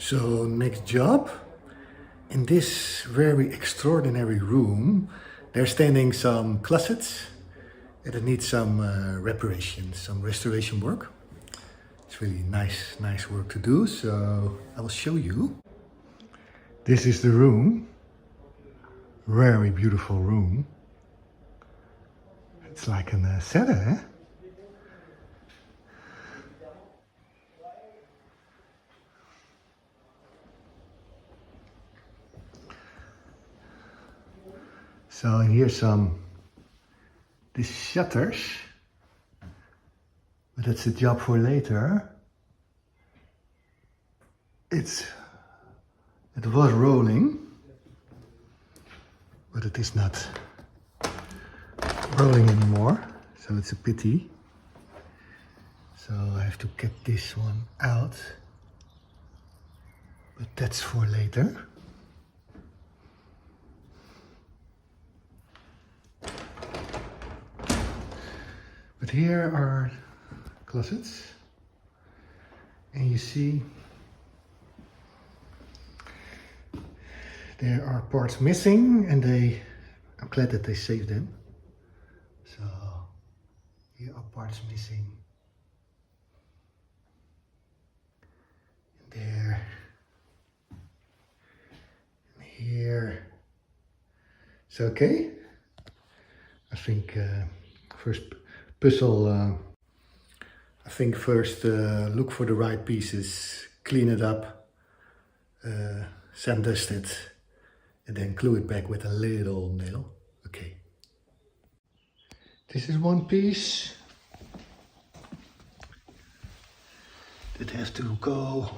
So next job, in this very extraordinary room, there's standing some closets and it needs some reparation, some restoration work. It's really nice work to do, so I will show you. This is the room, very beautiful room. It's like a cellar, eh? So here's these shutters, but that's a job for later. It was rolling, but it is not rolling anymore, so it's a pity. So I have to get this one out, but that's for later. But here are closets, and you see there are parts missing, and I'm glad that they saved them. So here are parts missing. And there. And here. So okay. I think first puzzle. I think first look for the right pieces, clean it up, sand-dust it, and then glue it back with a little nail. Okay. This is one piece that has to go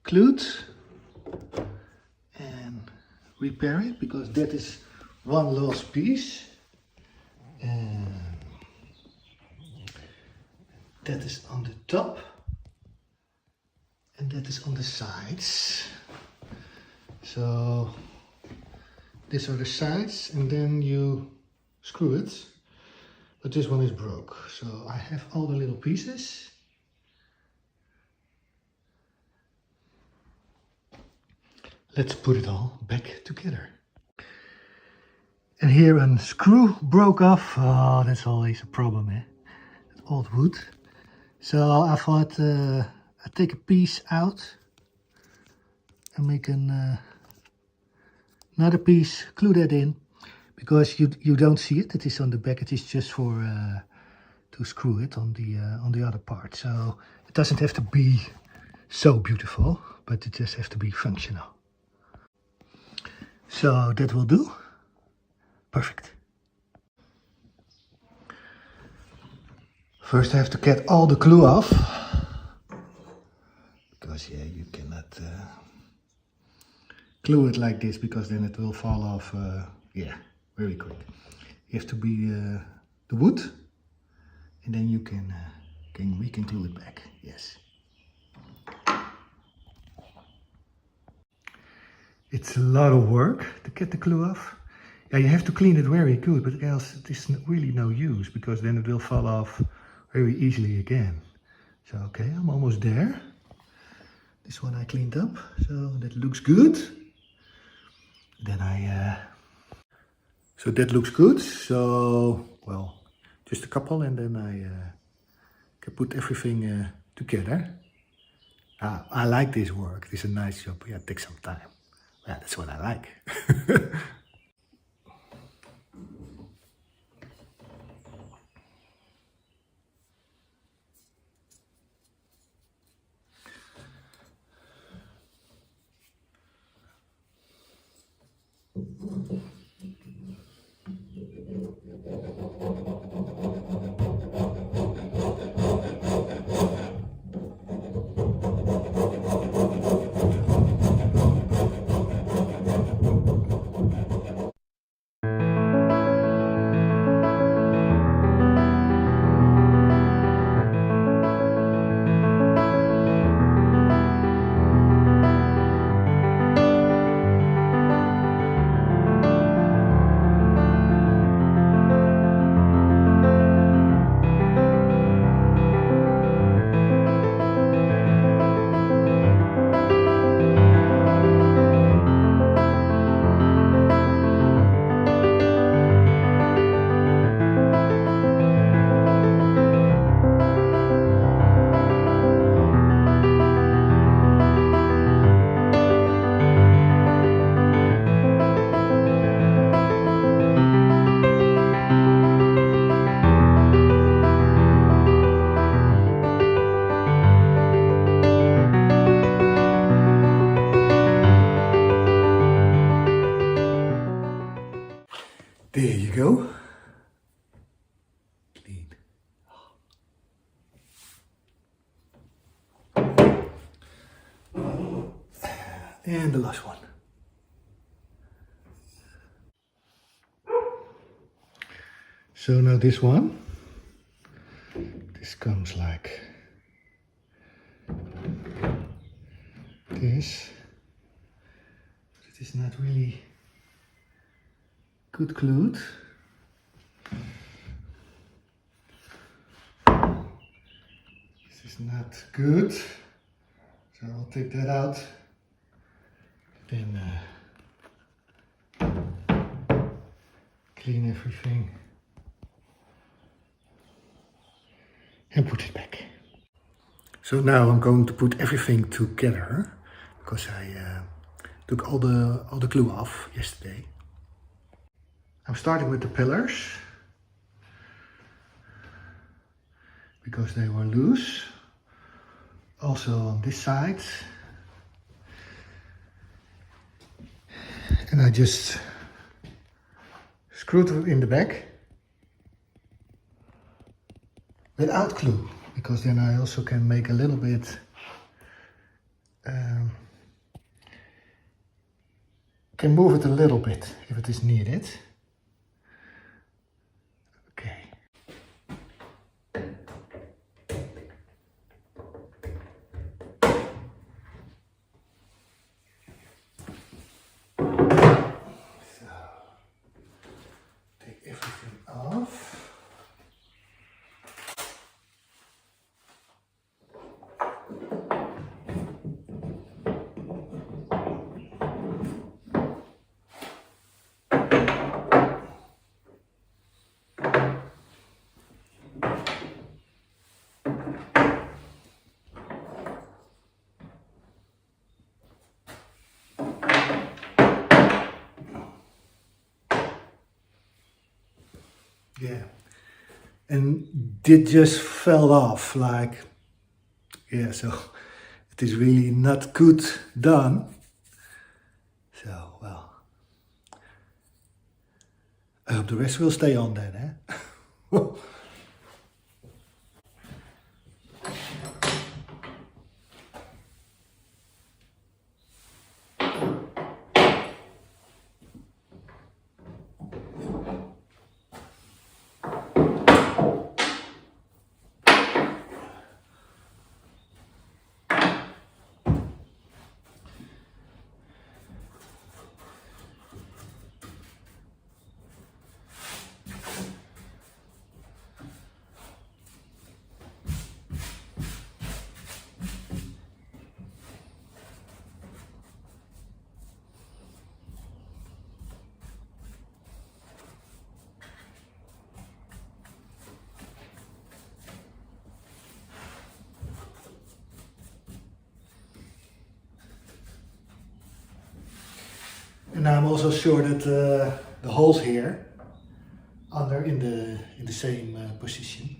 glued and repair it, because that is one last piece. And that is on the top and that is on the sides. So these are the sides, and then you screw it, but this one is broke. So I have all the little pieces. Let's put it all back together. And here a screw broke off. Oh, that's always a problem, eh? That old wood. So I thought I'd take a piece out and make another piece, glue that in, because you don't see it. It is on the back. It is just for to screw it on the other part. So it doesn't have to be so beautiful, but it just has to be functional. So that will do. Perfect. First I have to get all the glue off, because yeah, you cannot glue it like this, because then it will fall off yeah, very quick. You have to be the wood, and then you we can glue it back. Yes. It's a lot of work to get the glue off. Yeah, you have to clean it very good, but else it is really no use, because then it will fall off very easily again. So okay, I'm almost there. This one I cleaned up, so that looks good. Then so that looks good. So, well, just a couple, and then I can put everything together. I like this work. This is a nice job. Yeah, it takes some time. Yeah, that's what I like. And the last one. So now this one, this comes like this. It is not really good glued. This is not good, so I'll take that out. Then clean everything and put it back. So now I'm going to put everything together because I took all the glue off yesterday. I'm starting with the pillars because they were loose. Also on this side. And I just screwed it in the back without glue, because then I also can make a little bit can move it a little bit if it is needed. Okay. So take everything off. Yeah, and it just fell off, like, yeah, so it is really not good done. So, well, I hope the rest will stay on then, eh? And I'm also sure that the holes here under in the same position.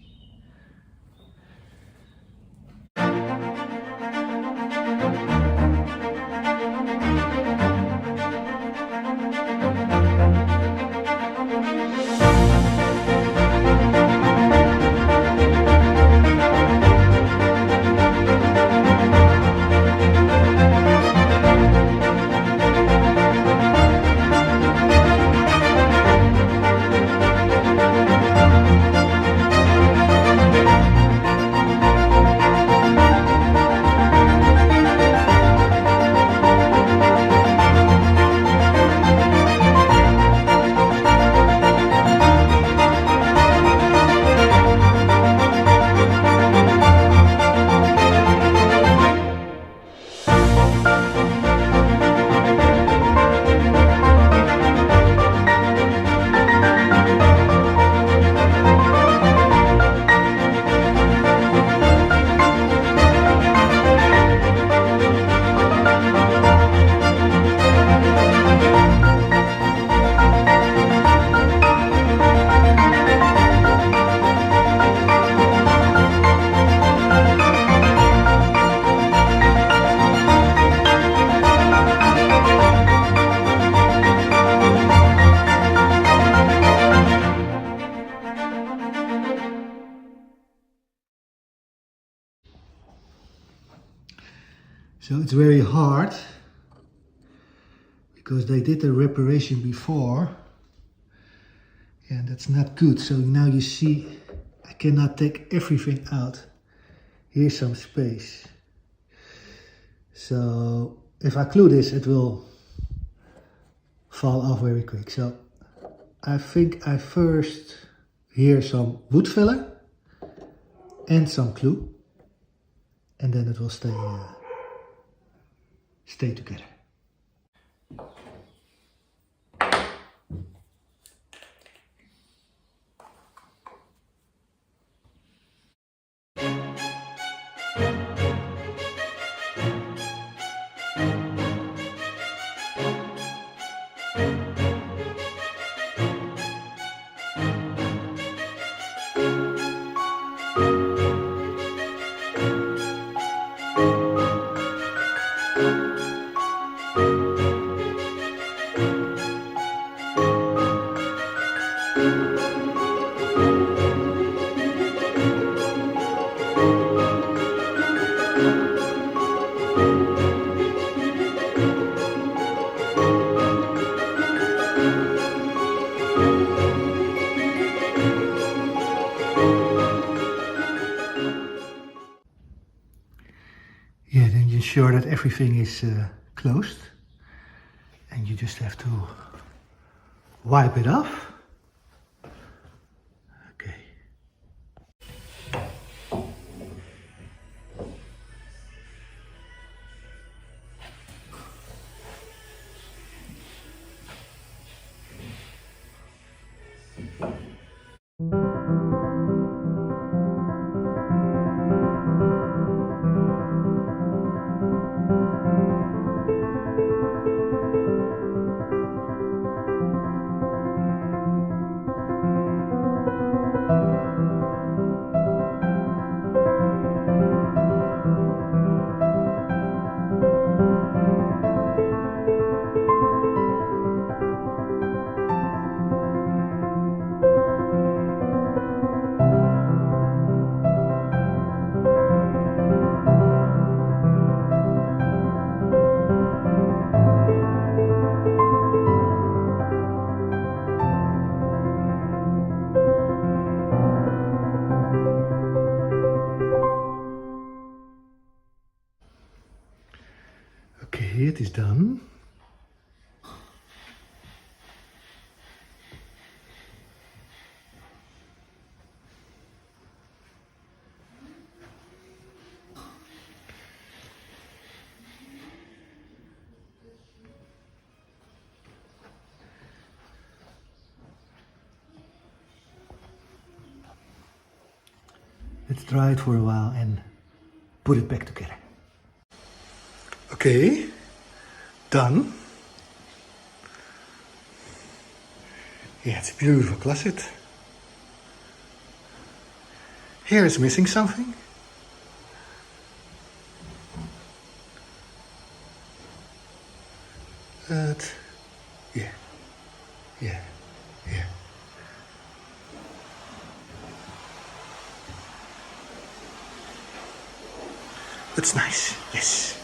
So it's very hard because they did the reparation before and that's not good. So now you see I cannot take everything out. Here's some space. So if I glue this, it will fall off very quick. So I think I first here some wood filler and some glue, and then it will stay together. Yeah, then you ensure that everything is closed, and you just have to wipe it off. Okay. Okay, it is done. Let's dry it for a while and put it back together. Okay, done. Yeah, it's a beautiful closet. Here is missing something. But yeah. That's nice, yes.